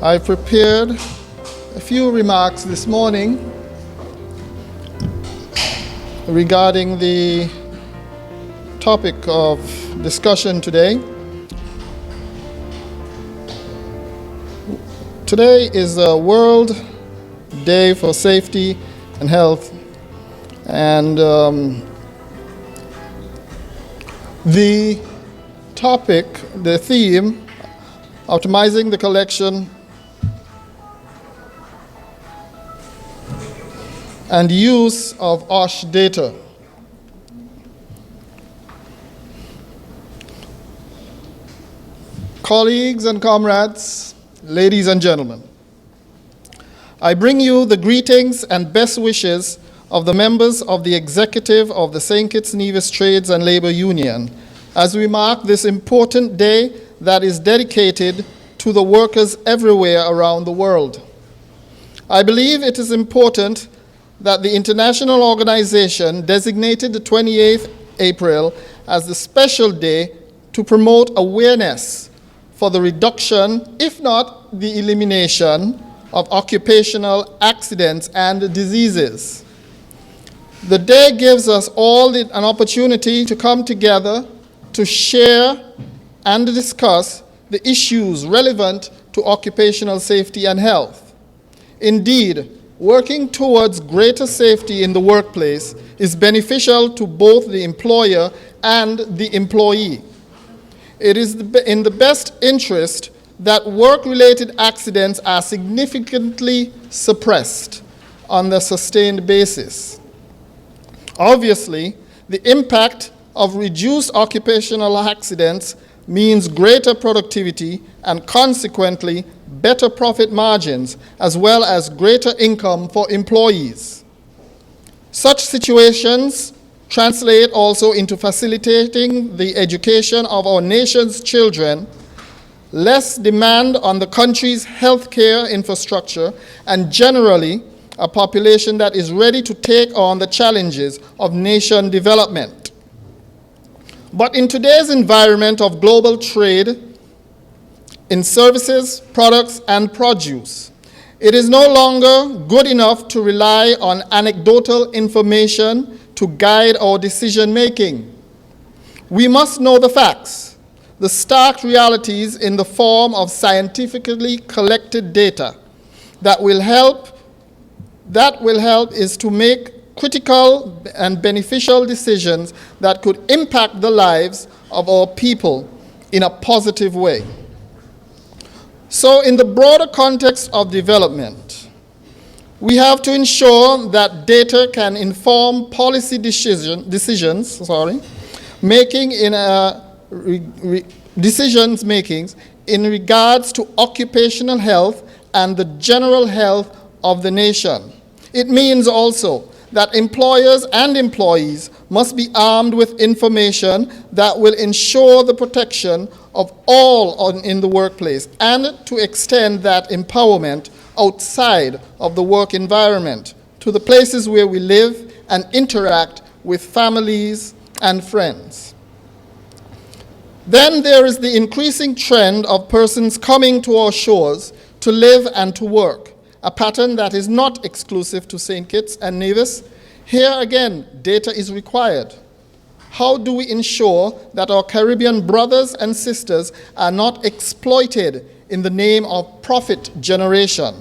I prepared a few remarks this morning regarding the topic of discussion today. Today is a World Day for Safety and Health, and the topic, the theme, optimizing the collection and use of OSH data. Colleagues and comrades, ladies and gentlemen, I bring you the greetings and best wishes of the members of the executive of the St. Kitts Nevis Trades and Labor Union as we mark this important day that is dedicated to the workers everywhere around the world. I believe it is important that the international organization designated the 28th April as the special day to promote awareness for the reduction, if not the elimination, of occupational accidents and diseases. The day gives us all an opportunity to come together to share and discuss the issues relevant to occupational safety and health. Indeed, working towards greater safety in the workplace is beneficial to both the employer and the employee. It is in the best interest that work-related accidents are significantly suppressed on a sustained basis. Obviously, the impact of reduced occupational accidents means greater productivity and consequently better profit margins, as well as greater income for employees. Such situations translate also into facilitating the education of our nation's children, less demand on the country's healthcare infrastructure, and generally a population that is ready to take on the challenges of nation development. But in today's environment of global trade in services, products, and produce, it is no longer good enough to rely on anecdotal information to guide our decision making. We must know the facts, the stark realities in the form of scientifically collected data that will help is to make critical and beneficial decisions that could impact the lives of our people in a positive way. So in the broader context of development, we have to ensure that data can inform policy decisions making in regards to occupational health and the general health of the nation. It means also that employers and employees must be armed with information that will ensure the protection of all in the workplace and to extend that empowerment outside of the work environment to the places where we live and interact with families and friends. Then there is the increasing trend of persons coming to our shores to live and to work, a pattern that is not exclusive to St. Kitts and Nevis. Here again, data is required. How do we ensure that our Caribbean brothers and sisters are not exploited in the name of profit generation?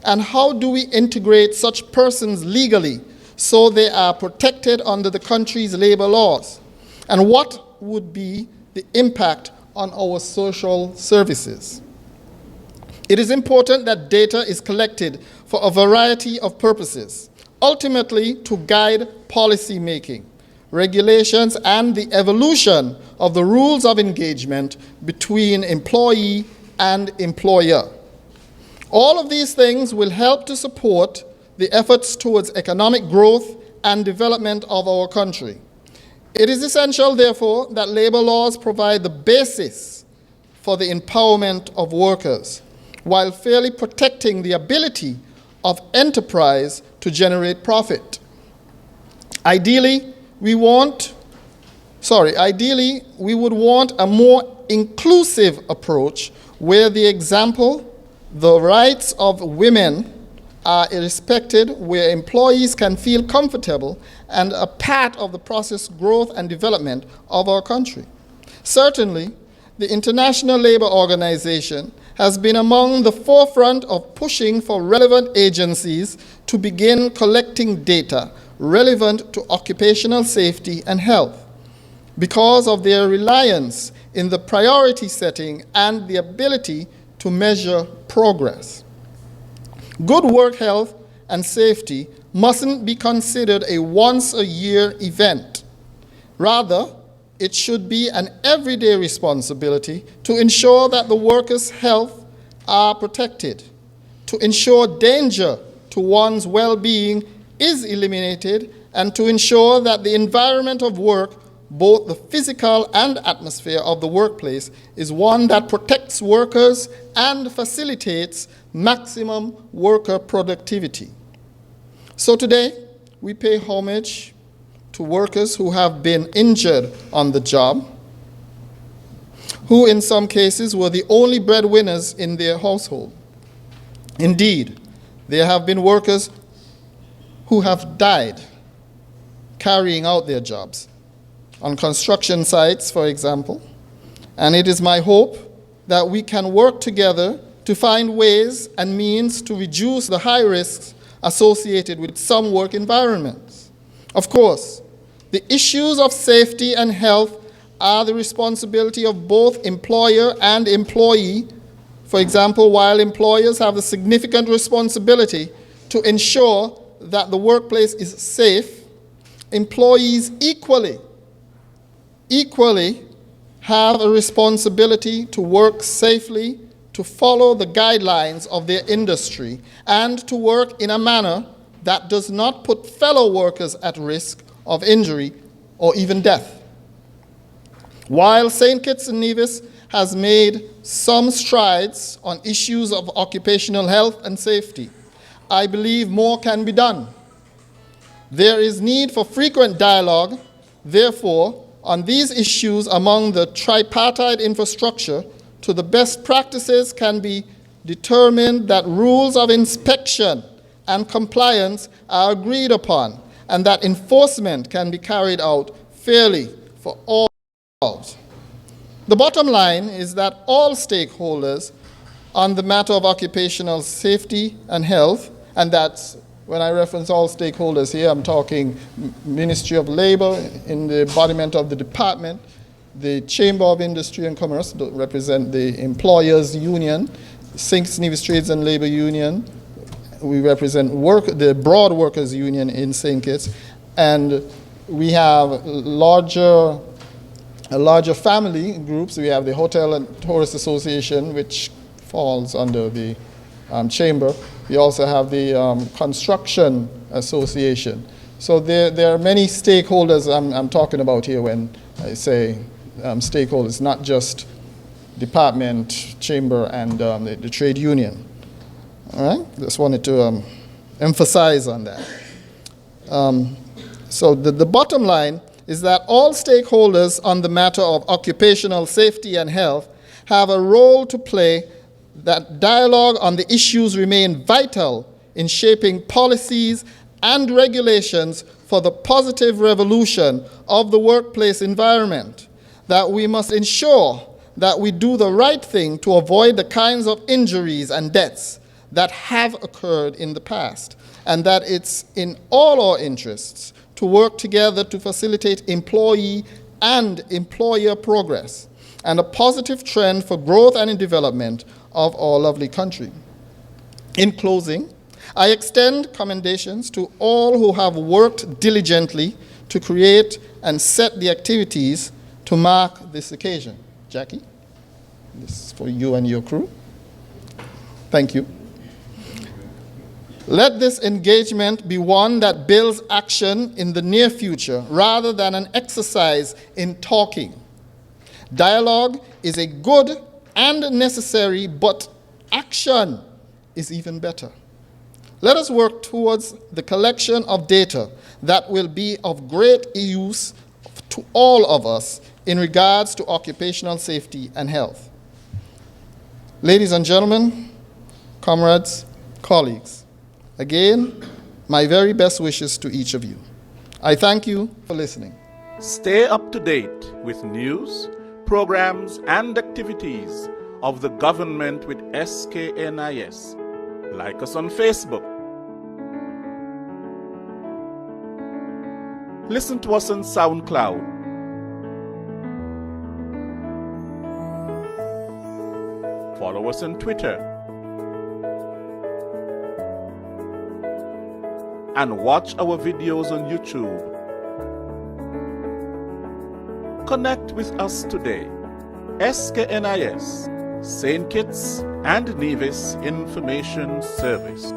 And how do we integrate such persons legally so they are protected under the country's labor laws? And what would be the impact on our social services? It is important that data is collected for a variety of purposes, ultimately to guide policy making, regulations, and the evolution of the rules of engagement between employee and employer. All of these things will help to support the efforts towards economic growth and development of our country. It is essential, therefore, that labor laws provide the basis for the empowerment of workers, while fairly protecting the ability of enterprise to generate profit. Ideally, we would want a more inclusive approach where the example, The rights of women are respected, where employees can feel comfortable and a part of the process, growth, and development of our country. Certainly, the International Labour Organization has been among the forefront of pushing for relevant agencies to begin collecting data relevant to occupational safety and health because of their reliance in the priority setting and the ability to measure progress. Good work health and safety mustn't be considered a once-a-year event. Rather, it should be an everyday responsibility to ensure that the workers' health are protected, to ensure danger to one's well-being is eliminated, and to ensure that the environment of work, both the physical and atmosphere of the workplace, is one that protects workers and facilitates maximum worker productivity. So today, we pay homage to workers who have been injured on the job, who in some cases were the only breadwinners in their household. Indeed, there have been workers who have died carrying out their jobs, on construction sites, for example, and it is my hope that we can work together to find ways and means to reduce the high risks associated with some work environments. Of course, the issues of safety and health are the responsibility of both employer and employee. For example, while employers have the significant responsibility to ensure that the workplace is safe, employees equally have a responsibility to work safely, to follow the guidelines of their industry, and to work in a manner that does not put fellow workers at risk of injury or even death. While St. Kitts and Nevis has made some strides on issues of occupational health and safety, I believe more can be done. There is need for frequent dialogue, therefore, on these issues among the tripartite infrastructure. To the best practices can be determined that rules of inspection and compliance are agreed upon, and that enforcement can be carried out fairly for all involved. The bottom line is that all stakeholders on the matter of occupational safety and health, and that's, when I reference all stakeholders here, I'm talking Ministry of Labor in the embodiment of the department, the Chamber of Industry and Commerce represent the employers' union, St. Kitts Nevis Trades and Labor Union, we represent the broad workers' union in St. Kitts, and we have larger family groups. We have the Hotel and Tourist Association, which falls under the chamber. We also have the Construction Association. So there are many stakeholders I'm talking about here when I say stakeholders, not just department, chamber, and the trade union. All right, just wanted to emphasize on that. So the bottom line is that all stakeholders on the matter of occupational safety and health have a role to play, that dialogue on the issues remain vital in shaping policies and regulations for the positive revolution of the workplace environment, that we must ensure that we do the right thing to avoid the kinds of injuries and deaths that have occurred in the past, and that it's in all our interests to work together to facilitate employee and employer progress and a positive trend for growth and development of our lovely country. In closing, I extend commendations to all who have worked diligently to create and set the activities to mark this occasion. Jackie, this is for you and your crew. Thank you. Let this engagement be one that builds action in the near future rather than an exercise in talking. Dialogue is a good and necessary, but action is even better. Let us work towards the collection of data that will be of great use to all of us in regards to occupational safety and health. Ladies and gentlemen, comrades, colleagues. Again, my very best wishes to each of you. I thank you for listening. Stay up to date with news, programs, and activities of the government with SKNIS. Like us on Facebook. Listen to us on SoundCloud. Follow us on Twitter. And watch our videos on YouTube. Connect with us today. SKNIS, St. Kitts and Nevis Information Service.